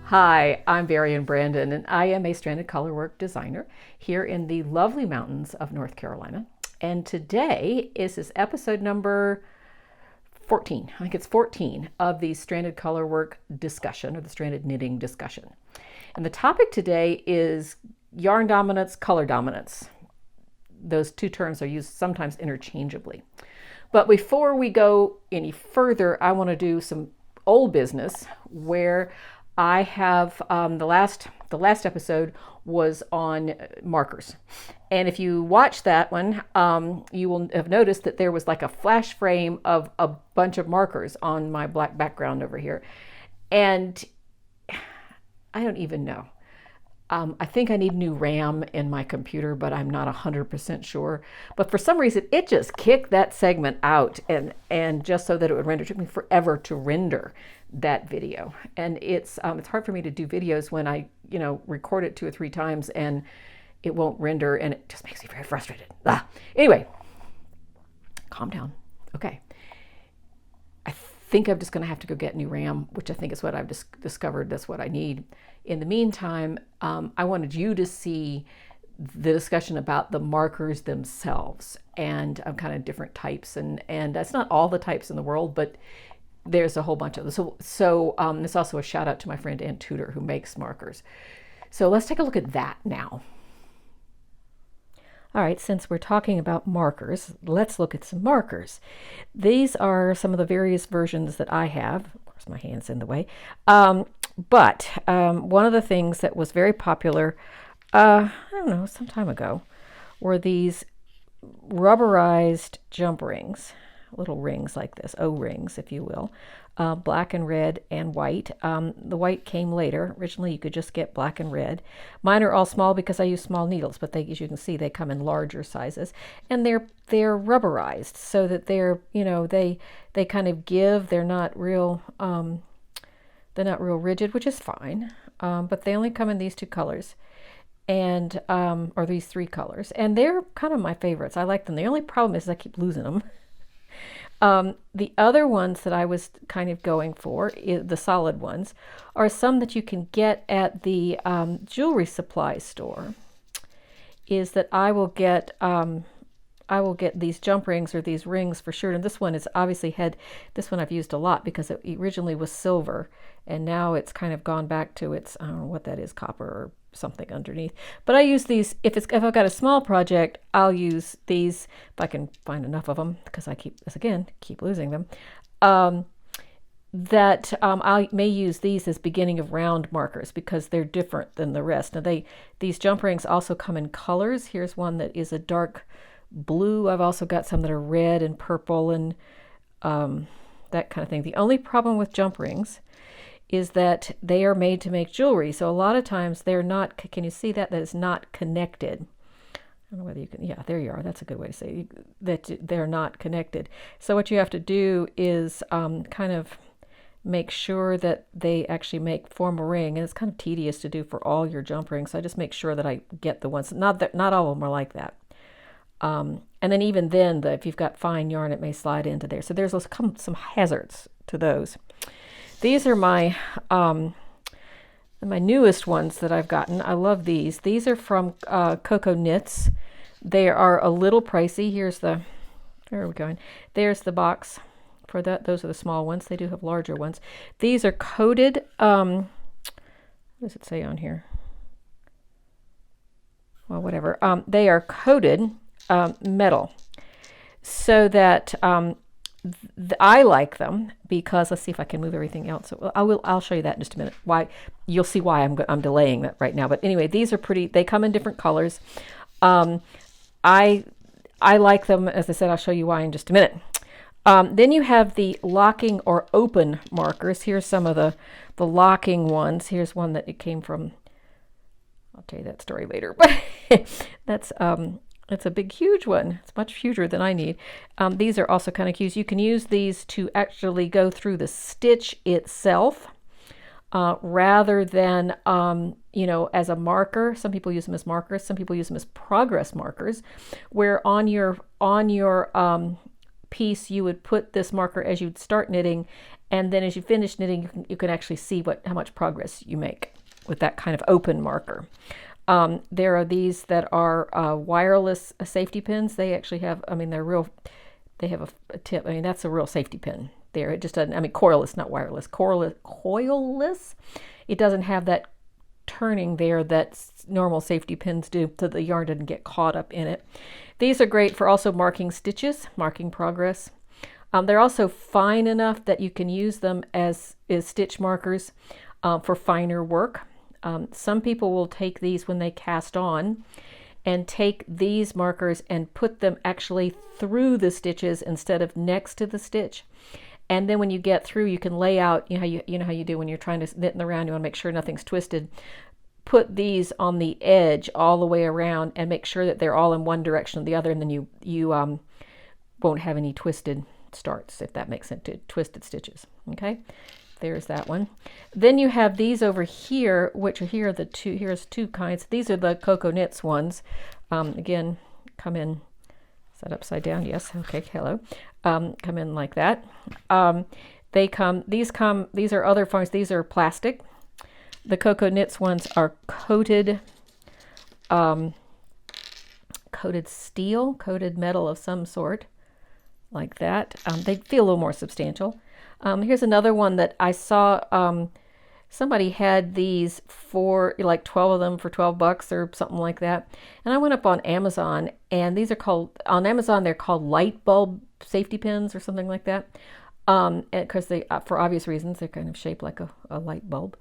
Hi, I'm Varian Brandon, and I am a stranded colorwork designer here in the lovely mountains of North Carolina. And today is episode number 14. I think it's 14 of the stranded colorwork discussion or the stranded knitting discussion. And the topic today is yarn dominance, color dominance. Those two terms are used sometimes interchangeably. But before we go any further, I want to do some old business where I have the last episode was on markers, and if you watch that one, you will have noticed that there was like a flash frame of a bunch of markers on my black background over here, and I don't even know. I think I need new RAM in my computer, but I'm not 100% sure. But for some reason, it just kicked that segment out, and just so that it would render. It took me forever to render that video, and it's hard for me to do videos when I record it 2 or 3 times and it won't render, and it just makes me very frustrated. Anyway, calm down. Okay. I think I'm just going to have to go get new RAM, which I think is what I've discovered. That's what I need. In the meantime, I wanted you to see the discussion about the markers themselves and kind of different types. And that's not all the types in the world, but there's a whole bunch of them. So there's also a shout out to my friend Ann Tudor who makes markers. So let's take a look at that now. All right, since we're talking about markers, let's look at some markers. These are some of the various versions that I have. Of course, my hand's in the way. But one of the things that was very popular, I don't know, some time ago, were these rubberized jump rings, little rings like this, O-rings, if you will, black and red and white. The white came later. Originally, you could just get black and red. Mine are all small because I use small needles, but they, as you can see, they come in larger sizes, and they're rubberized so that they're they kind of give. They're not real rigid, which is fine. But they only come in these 2 colors, and or these 3 colors, and they're kind of my favorites. I like them. The only problem is I keep losing them. The other ones that I was kind of going for, the solid ones, are some that you can get at the jewelry supply store. Is that I will get these jump rings or these rings for sure. And this one is obviously this one I've used a lot because it originally was silver, and now it's kind of gone back to its, I don't know what that is, copper or something underneath. But I use these if I've got a small project. I'll use these if I can find enough of them, because I keep losing them. I may use these as beginning of round markers because they're different than the rest. Now these jump rings also come in colors. Here's one that is a dark blue. I've also got some that are red and purple and that kind of thing. The only problem with jump rings is that they are made to make jewelry. So a lot of times they're not, can you see that is not connected? I don't know whether you can, yeah, there you are. That's a good way to say that they're not connected. So what you have to do is kind of make sure that they actually form a ring. And it's kind of tedious to do for all your jump rings. So I just make sure that I get the ones, not all of them are like that. And then even then, if you've got fine yarn, it may slide into there. So there's some hazards to those. These are my newest ones that I've gotten. I love these. These are from Coco Knits. They are a little pricey. Where are we going? There's the box for that. Those are the small ones. They do have larger ones. These are coated. What does it say on here? Well, whatever. They are coated metal, so that I like them because, let's see if I can move everything else. So I'll show you that in just a minute. Why, you'll see why I'm delaying that right now. But anyway, these are pretty. They come in different colors. I like them. As I said, I'll show you why in just a minute. Then you have the locking or open markers. Here's some of the locking ones. Here's one that it came from. I'll tell you that story later. But that's it's a big, huge one. It's much huger than I need. These are also kind of cute. You can use these to actually go through the stitch itself rather than, as a marker. Some people use them as markers. Some people use them as progress markers, where on your piece you would put this marker as you'd start knitting, And then as you finish knitting, you can actually see how much progress you make with that kind of open marker. There are these that are wireless safety pins. They actually have, I mean, they have a tip. I mean, that's a real safety pin there. It just doesn't, I mean, coilless, not wireless. Coilless. It doesn't have that turning there that normal safety pins do, so the yarn doesn't get caught up in it. These are great for also marking stitches, marking progress. They're also fine enough that you can use them as stitch markers for finer work. Some people will take these when they cast on and take these markers and put them actually through the stitches instead of next to the stitch. And then when you get through, you can lay out, you know how you do when you're trying to knit in the round, you want to make sure nothing's twisted. Put these on the edge all the way around and make sure that they're all in one direction or the other, and then you won't have any twisted starts, if that makes sense, twisted stitches. Okay, there's that one. Then you have these over here, which are here are the two. Here's two kinds. These are the Coco Knits ones. Again, come in. Is that upside down? Yes. Okay. Hello. Come in like that. These are other forms. These are plastic. The Coco Knits ones are coated steel, coated metal of some sort, like that. They feel a little more substantial. Here's another one that I saw. Somebody had these for like 12 of them for $12 or something like that. And I went up on Amazon, and these are called, on Amazon, they're called light bulb safety pins or something like that. Because they, for obvious reasons, they're kind of shaped like a light bulb.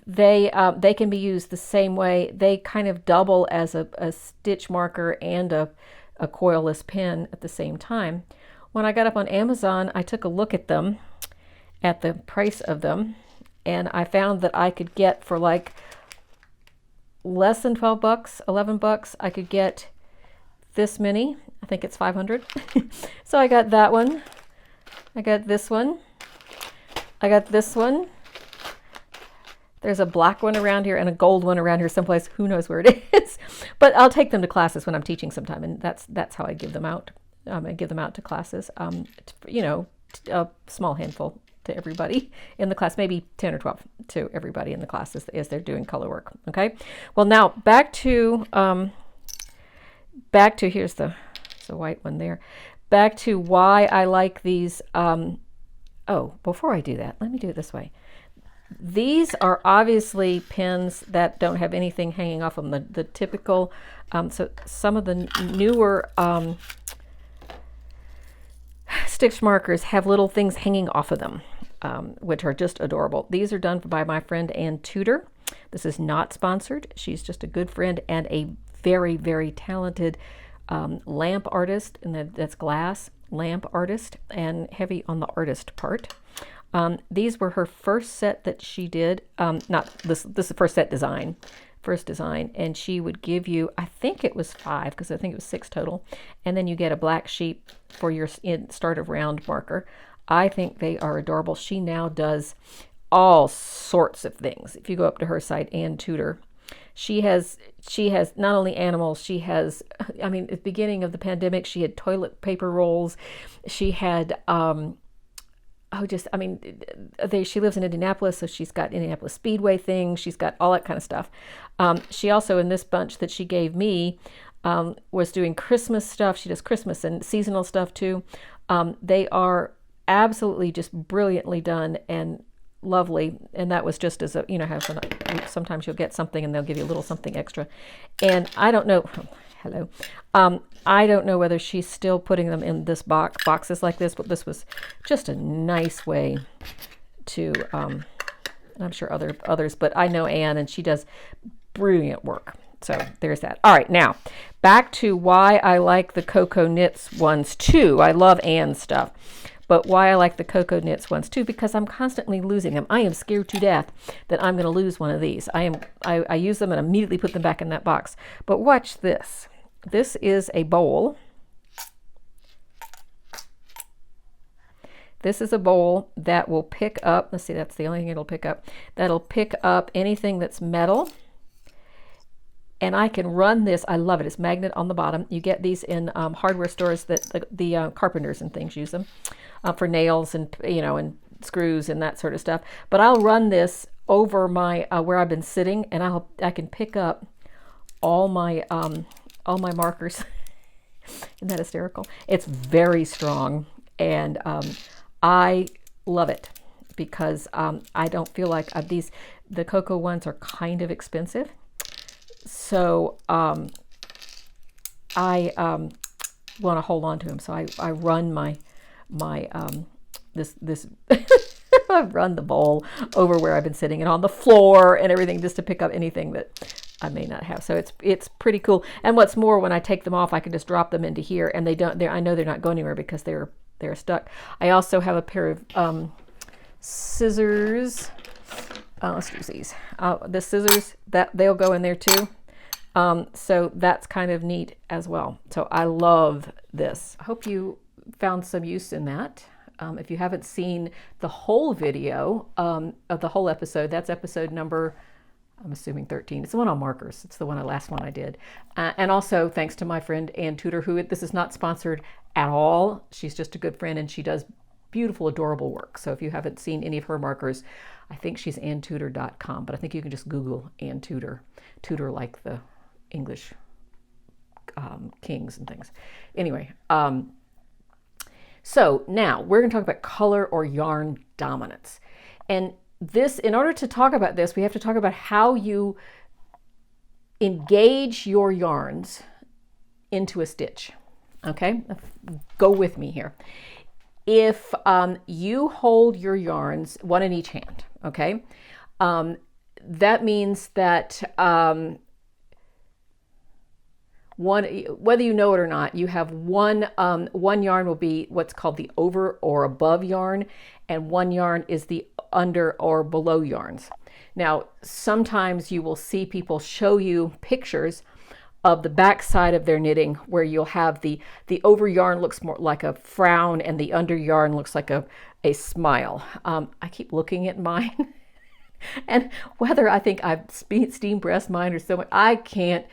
They can be used the same way. They kind of double as a stitch marker and a coilless pin at the same time. When I got up on Amazon, I took a look at them, at the price of them, and I found that I could get for like less than $12, $11, I could get this many. I think it's 500. So I got that one. I got this one. I got this one. There's a black one around here and a gold one around here someplace. Who knows where it is? But I'll take them to classes when I'm teaching sometime, and that's how I give them out. I give them out to classes. A small handful to everybody in the class, maybe 10 or 12 to everybody in the classes as they're doing color work. Okay. Well, now back to here's the white one there. Back to why I like these. Before I do that, let me do it this way. These are obviously pins that don't have anything hanging off them. The typical, so some of the newer stitch markers have little things hanging off of them, which are just adorable. These are done by my friend Ann Tudor. This is not sponsored. She's just a good friend and a very, very talented lamp artist, and that's glass lamp artist, and heavy on the artist part. These were her first set that she did. Not this is the first design, and she would give you, I think it was 5, because I think it was 6 total, and then you get a black sheet for your start of round marker. I think they are adorable. She now does all sorts of things. If you go up to her site, Ann Tudor, she has not only animals, she has, I mean, at the beginning of the pandemic, she had toilet paper rolls. She had, she lives in Indianapolis, so she's got Indianapolis Speedway things. She's got all that kind of stuff. She also, in this bunch that she gave me, was doing Christmas stuff. She does Christmas and seasonal stuff too. They are absolutely just brilliantly done and lovely. And that was just as a, sometimes you'll get something and they'll give you a little something extra. And I don't know, hello. I don't know whether she's still putting them in this boxes like this, but this was just a nice way to, and I'm sure others, but I know Anne, and she does brilliant work. So there's that. All right, now back to why I like the Coco Knits ones too. I love Anne's stuff, but why I like the Coco Knits ones too, because I'm constantly losing them. I am scared to death that I'm going to lose one of these. I use them and immediately put them back in that box. But watch this. This is a bowl. This is a bowl that will pick up, let's see, that's the only thing it'll pick up. That'll pick up anything that's metal. and I can run this. I love it. It's magnet on the bottom. You get these in hardware stores that the carpenters and things use them for nails and and screws and that sort of stuff. But I'll run this over my where I've been sitting, and I can pick up all my markers. Isn't that hysterical? It's very strong, and I love it because I don't feel like the Coco ones are kind of expensive. So I want to hold on to them. So I run my this I run the bowl over where I've been sitting and on the floor and everything, just to pick up anything that I may not have. So it's pretty cool. And what's more, when I take them off, I can just drop them into here, and I know they're not going anywhere because they're stuck. I also have a pair of scissors. Let's use these. The scissors, that they'll go in there too. So that's kind of neat as well. So I love this. I hope you found some use in that. If you haven't seen the whole video of the whole episode, that's episode number, I'm assuming 13. It's the one on markers. It's the last one I did. And also thanks to my friend Ann Tudor, who this is not sponsored at all. She's just a good friend, and she does beautiful, adorable work. So if you haven't seen any of her markers, I think she's AnnTudor.com, but I think you can just Google Ann Tudor. Tudor like the English kings and things. Anyway, so now we're going to talk about color or yarn dominance. And this, in order to talk about this, we have to talk about how you engage your yarns into a stitch. Okay, go with me here. If you hold your yarns, one in each hand, okay, that means that whether you know it or not, you have one yarn will be what's called the over or above yarn, and one yarn is the under or below yarns. Now, sometimes you will see people show you pictures of the back side of their knitting where you'll have the over yarn looks more like a frown and the under yarn looks like a smile. I keep looking at mine. And whether I think I've steam pressed mine or so much, I can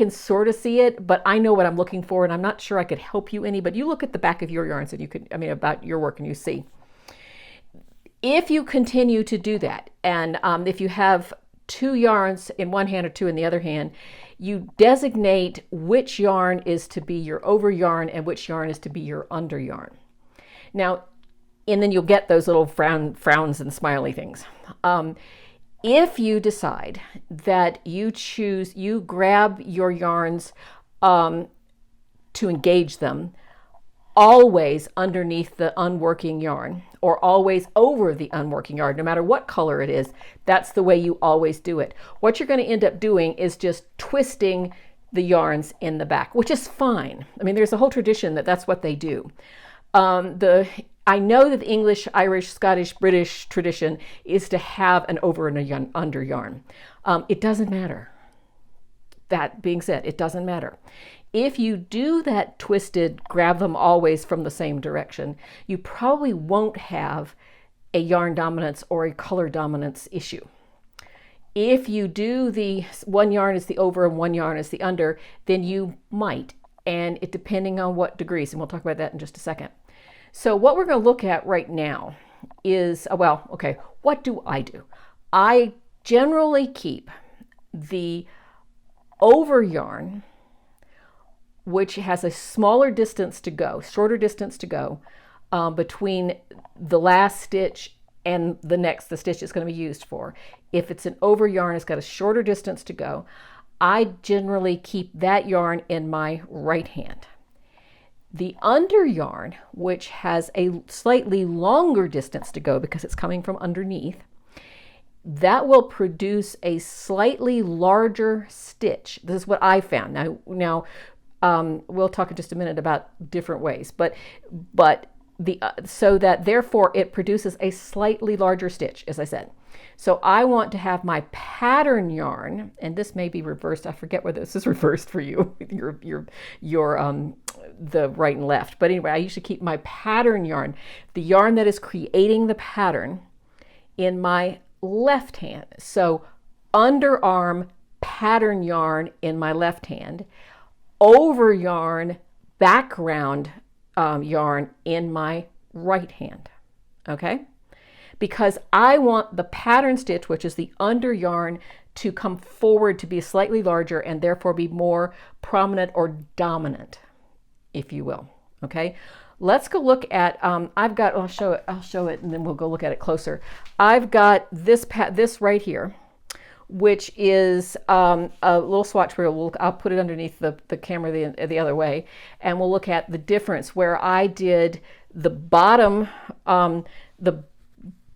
sort of see it, but I know what I'm looking for, and I'm not sure I could help you any, but you look at the back of your yarns and you can, about your work, and you see. If you continue to do that, and if you have two yarns in one hand or two in the other hand, you designate which yarn is to be your over yarn and which yarn is to be your under yarn. Now, and then you'll get those little frowns and smiley things. If you decide that you grab your yarns to engage them always underneath the unworking yarn or always over the unworking yarn, no matter what color it is, that's the way you always do it. What you're going to end up doing is just twisting the yarns in the back, which is fine. I mean, there's a whole tradition that's what they do. I know that the English, Irish, Scottish, British tradition is to have an over and a under yarn. It doesn't matter. That being said, it doesn't matter. If you do that twisted, grab them always from the same direction, you probably won't have a yarn dominance or a color dominance issue. If you do the one yarn is the over and one yarn is the under, then you might, and it depending on what degrees, and we'll talk about that in just a second. So what we're going to look at right now is, what do? I generally keep the over yarn, which has a shorter distance to go between the last stitch and the stitch it's going to be used for. If it's an over yarn, it's got a shorter distance to go. I generally keep that yarn in my right hand. The under yarn, which has a slightly longer distance to go because it's coming from underneath, that will produce a slightly larger stitch. This is what I found. Now we'll talk in just a minute about different ways, but so that therefore it produces a slightly larger stitch, as I said. So I want to have my pattern yarn, and this may be reversed. I forget whether this is reversed for you, your the right and left. But anyway, I usually keep my pattern yarn, the yarn that is creating the pattern, in my left hand. So underarm pattern yarn in my left hand, over yarn, background yarn in my right hand, okay? Because I want the pattern stitch, which is the under yarn, to come forward to be slightly larger and therefore be more prominent or dominant, if you will, okay? Let's go look at, I'll show it and then we'll go look at it closer. I've got this right here, which is a little swatch wheel. I'll put it underneath the camera the other way, and we'll look at the difference where I did the bottom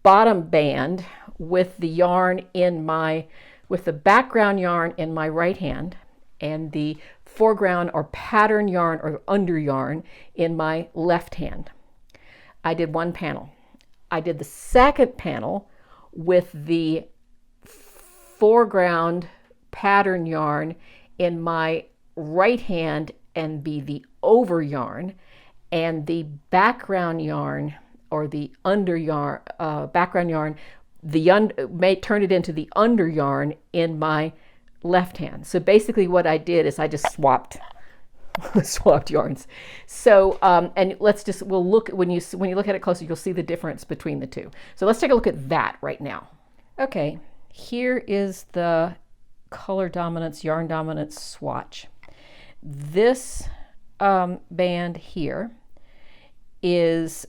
band with the yarn with the background yarn in my right hand and the foreground or pattern yarn or under yarn in my left hand. I did one panel. I did the second panel with the foreground pattern yarn in my right hand and be the over yarn, and the background yarn or the under yarn, background yarn, turn it into the under yarn in my left hand. So basically what I did is I just swapped yarns. So and we'll look, when you look at it closer, you'll see the difference between the two. So let's take a look at that right now. Okay, here is the color dominance, yarn dominance swatch. This band here is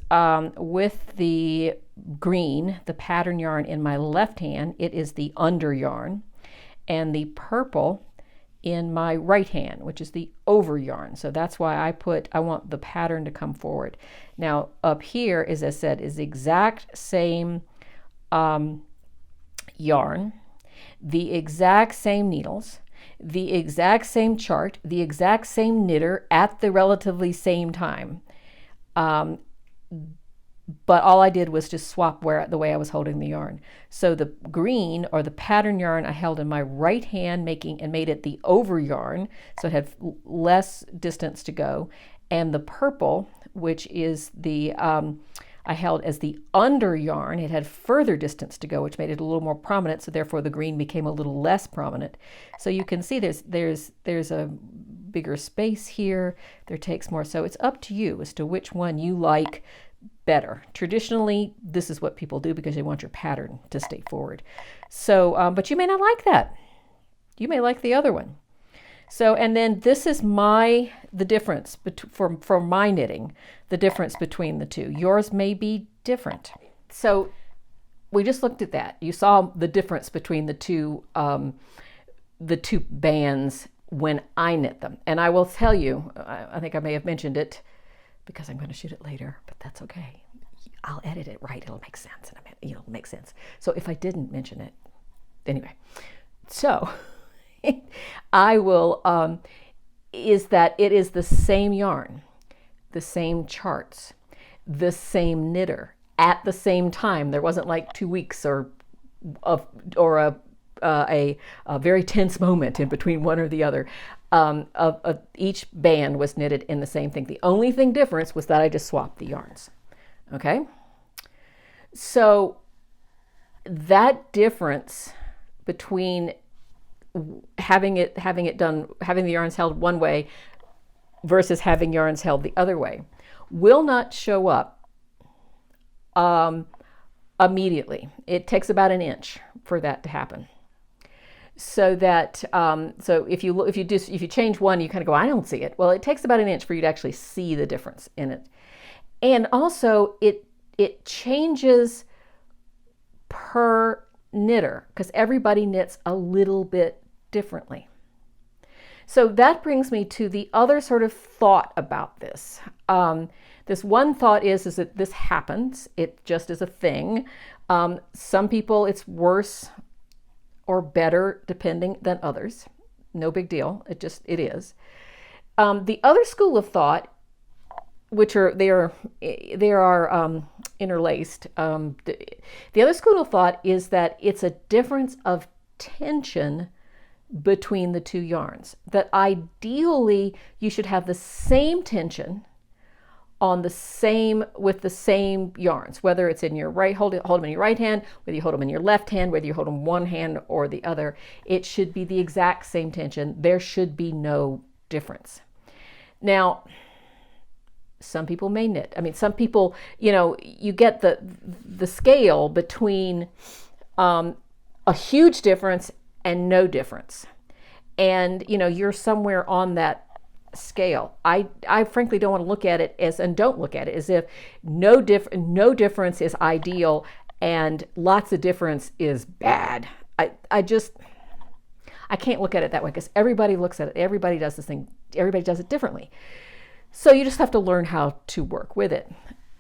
with the green, the pattern yarn in my left hand, it is the under yarn, and the purple in my right hand, which is the over yarn. So that's why I want the pattern to come forward. Now up here, as I said, is the exact same yarn, the exact same needles, the exact same chart, the exact same knitter at the relatively same time. But all I did was just swap the way I was holding the yarn. So the green or the pattern yarn I held in my right hand, made it the over yarn, so it had less distance to go, and the purple, which is the I held as the under yarn, it had further distance to go, which made it a little more prominent, so therefore the green became a little less prominent. So you can see there's a bigger space here, there takes more, so it's up to you as to which one you like better. Traditionally, this is what people do because they want your pattern to stay forward. So, but you may not like that. You may like the other one. So, and then this is the difference for my knitting, the difference between the two. Yours may be different. So we just looked at that. You saw the difference between the two bands when I knit them. And I will tell you, I think I may have mentioned it because I'm going to shoot it later, but that's okay. I'll edit it right. It'll make sense. It'll make sense. So if I didn't mention it, anyway. So I will, is that it is the same yarn, the same charts, the same knitter at the same time. There wasn't like 2 weeks or a very tense moment in between one or the other. Each band was knitted in the same thing. The only thing difference was that I just swapped the yarns. Okay, so that difference between having the yarns held one way versus having yarns held the other way will not show up immediately. It takes about an inch for that to happen. So that so if you change one, you kind of go, I don't see it. Well, it takes about an inch for you to actually see the difference in it. And also it changes per knitter because everybody knits a little bit differently. So that brings me to the other sort of thought about this. This one thought is that this happens. It just is a thing. Some people it's worse or better depending than others. No big deal. It is. The other school of thought, which are interlaced. The other school of thought is that it's a difference of tension between the two yarns. That ideally you should have the same tension on the same, with the same yarns, whether it's in your right, hold them in your right hand, whether you hold them in your left hand, whether you hold them one hand or the other. It should be the exact same tension. There should be no difference. Now, some people may knit. I mean, some people, you get the scale between a huge difference and no difference. And, you're somewhere on that scale. I frankly don't want to look at it as if no difference is ideal and lots of difference is bad. I can't look at it that way, because everybody looks at it. Everybody does this thing. Everybody does it differently. So you just have to learn how to work with it.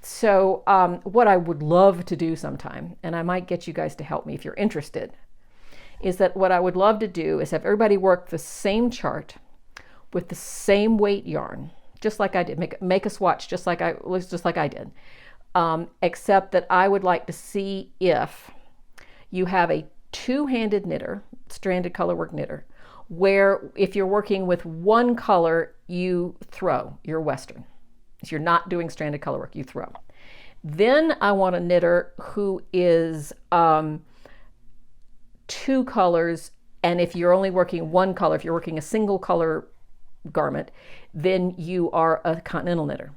So what I would love to do sometime, and I might get you guys to help me if you're interested, is that what I would love to do is have everybody work the same chart with the same weight yarn, just like I did. Make a swatch just like I did, except that I would like to see if you have a two-handed knitter, stranded colorwork knitter, where if you're working with one color, you throw your Western. If you're not doing stranded colorwork, you throw. Then I want a knitter who is two colors, and if you're only working one color, if you're working a single color garment, then you are a continental knitter.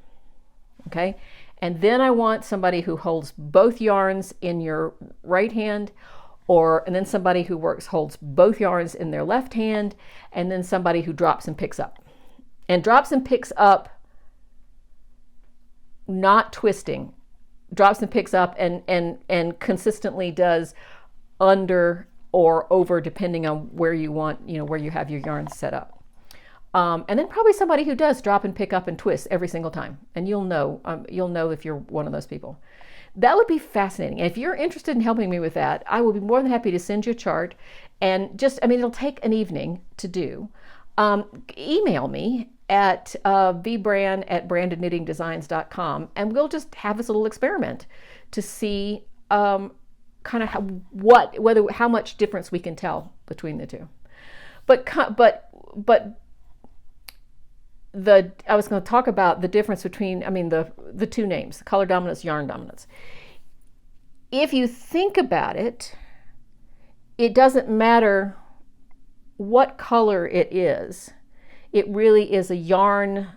Okay? And then I want somebody who holds both yarns in your right hand, and then somebody who holds both yarns in their left hand, and then somebody who drops and picks up. And drops and picks up, not twisting. Drops and picks up and consistently does under or over, depending on where you want, where you have your yarn set up. And then probably somebody who does drop and pick up and twist every single time. And you'll know if you're one of those people. That would be fascinating. And if you're interested in helping me with that, I will be more than happy to send you a chart. And it'll take an evening to do. Email me at vbrand@brandedknittingdesigns.com, and we'll just have this little experiment to see kind of how much difference we can tell between the two. But I was going to talk about the difference between, the two names, color dominance, yarn dominance. If you think about it, it doesn't matter what color it is. It really is a yarn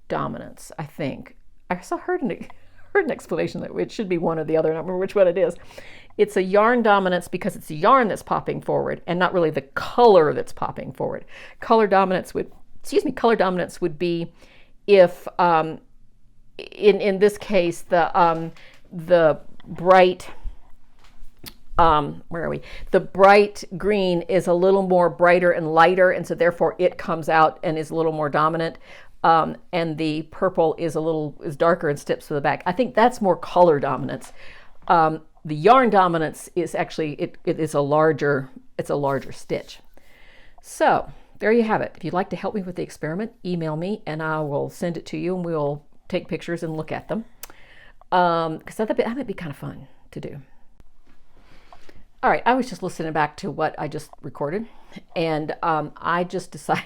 dominance, I think. I heard an explanation that it should be one or the other. I don't remember which one it is. It's a yarn dominance because it's the yarn that's popping forward and not really the color that's popping forward. Color dominance would be if, in this case, the bright, the bright green is a little more brighter and lighter, and so therefore it comes out and is a little more dominant. And the purple is darker and steps to the back. I think that's more color dominance. The yarn dominance is actually it's a larger stitch. So there you have it. If you'd like to help me with the experiment, email me and I will send it to you, and we'll take pictures and look at them. Because that might be kind of fun to do. All right, I was just listening back to what I just recorded, and I just decided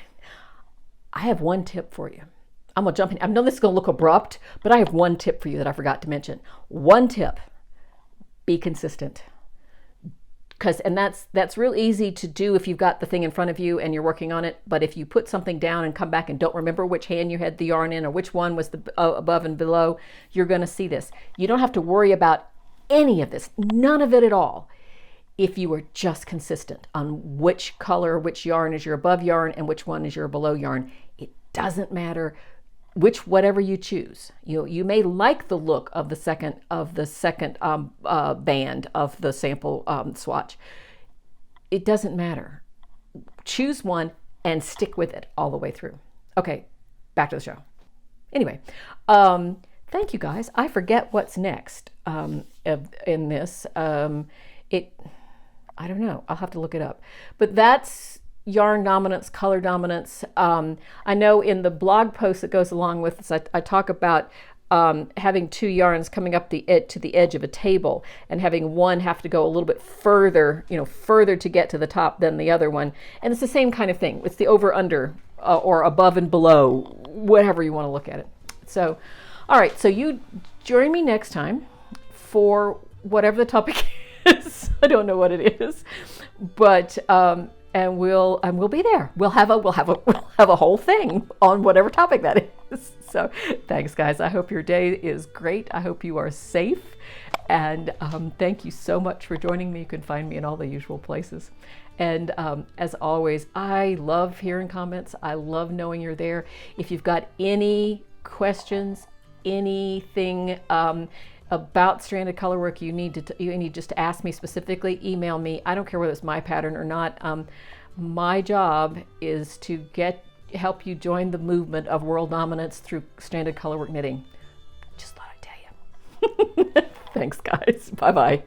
I have one tip for you. I'm gonna jump in. I know this is gonna look abrupt, but I have one tip for you that I forgot to mention. One tip: be consistent. And that's real easy to do if you've got the thing in front of you and you're working on it. But if you put something down and come back and don't remember which hand you had the yarn in or which one was the above and below, you're going to see this. You don't have to worry about any of this, none of it at all, if you are just consistent on which color, which yarn is your above yarn and which one is your below yarn. It doesn't matter whatever you choose. You may like the look of the second band of the sample swatch. It doesn't matter. Choose one and stick with it all the way through. Okay, back to the show. Anyway, thank you guys. I forget what's next in this. I don't know. I'll have to look it up. But that's yarn dominance, color dominance. I know in the blog post that goes along with this, I talk about having two yarns coming up to the edge of a table and having one have to go a little bit further, further to get to the top than the other one. And it's the same kind of thing. It's the over under or above and below, whatever you want to look at it. So All right, so you join me next time for whatever the topic is. I don't know what it is, but and we'll be there. We'll have a whole thing on whatever topic that is. So thanks, guys. I hope your day is great. I hope you are safe, and thank you so much for joining me. You can find me in all the usual places. And as always, I love hearing comments. I love knowing you're there. If you've got any questions, anything about stranded colorwork you need just to ask me specifically, email me. I don't care whether it's my pattern or not. My job is to help you join the movement of world dominance through stranded colorwork knitting. Just thought I'd tell you. Thanks, guys. Bye-bye.